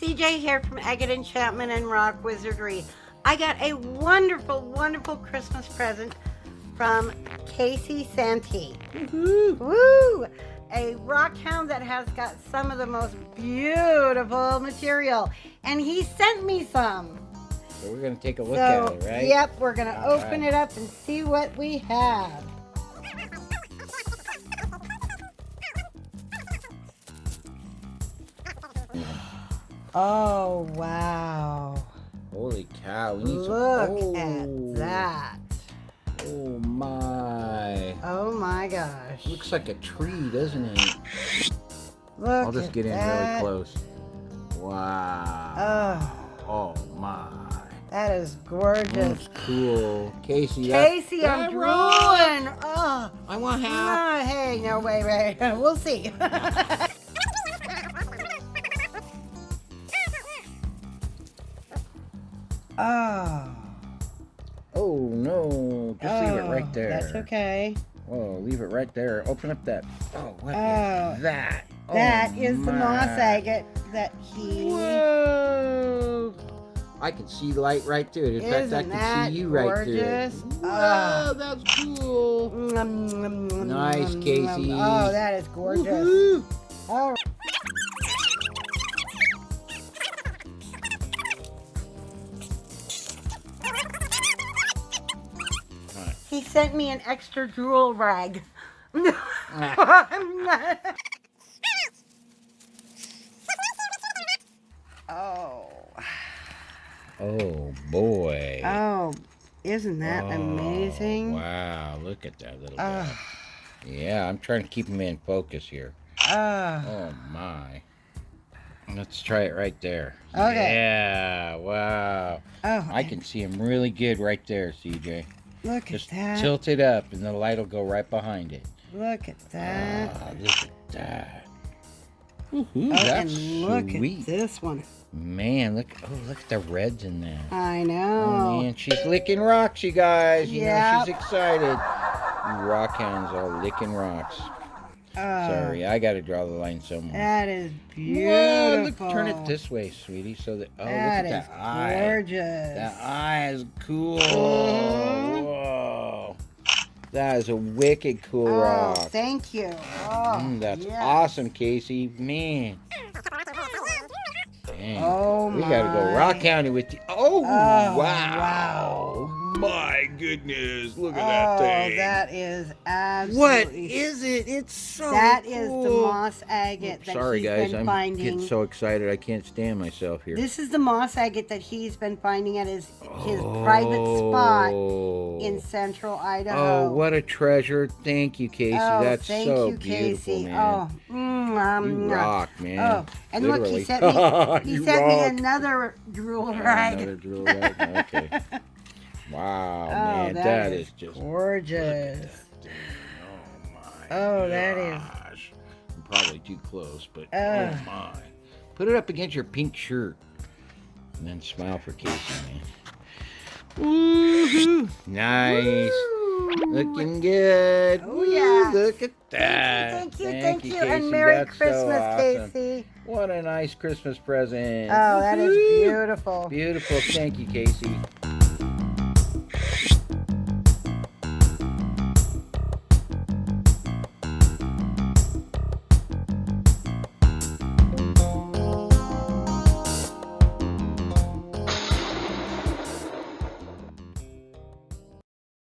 SeaJay here from Agate Enchantment and Rock Wizardry. I got a wonderful, wonderful Christmas present from Casey Santee. Woo! A rockhound that has got some of the most beautiful material. And he sent me some. So we're going to take a look at it, right? Yep, we're going to open it up and see what we have. Oh, wow. Holy cow. We need Look at that. Oh, my. Oh, my gosh. Looks like a tree, doesn't it? Look I'll just get in that. really close. Wow. Oh, my. That is gorgeous. That's cool. Casey, I'm drooling. Oh, I want half. oh, hey, no, wait. We'll see. Oh. Oh, no. Just leave it right there. That's okay. Whoa, leave it right there. Open up that. Oh, what is that? That is the my. moss agate that he... Whoa. I can see light right through it. In fact, I can see you right through it. Wow, that's cool. Nice, Casey. Oh, that is gorgeous. All right. He sent me an extra drool rag. Oh. Oh, boy. Oh, isn't that amazing? Wow, look at that little guy. Yeah, I'm trying to keep him in focus here. Oh, my. Let's try it right there. Okay. Yeah, wow. Oh, I can see him really good right there, CJ. Look Just at that. tilt it up and the light will go right behind it. Look at that. Look at that. Ooh, Oh, that's and look sweet. at this one. Man, look at the reds in that. I know. Oh, man, she's licking rocks, you guys. You know, Yep. she's excited. You rockhounds are licking rocks. Sorry, I got to draw the line somewhere. That is beautiful. Whoa, look, turn it this way, sweetie, so that, look at That that is eye. gorgeous. That eye is cool. Mhm. Whoa. That is a wicked cool Oh, rock. thank you. Oh, That's yes. awesome, Casey. Man. Dang. Oh, we got to go my. rockhounding with you. Oh, wow. wow. My goodness. Look at that thing. Oh, that is absolutely... What is it? It's so That cool. is the moss agate that Sorry, he's guys. been I'm finding. getting so excited I can't stand myself here. This is the moss agate that he's been finding at his private spot in central Idaho. Oh, what a treasure. Thank you, Casey. Oh, That's thank so you, beautiful, Casey. man. You rock, man. Oh, and Literally. look, he sent me, You sent me rock. another drool rag. Another drill rag. Okay. Wow, man. That is just gorgeous. Oh, my Oh, that is. gosh. I'm probably too close, but Oh. oh, my. Put it up against your pink shirt. And then smile for Casey, man. Woohoo! Nice. Looking good. Oh, yeah. Look at that. Thank you. Casey. And Merry That's so Christmas, awesome. Casey. What a nice Christmas present. Oh, that is Woo-hoo. beautiful. Beautiful. Thank you, Casey.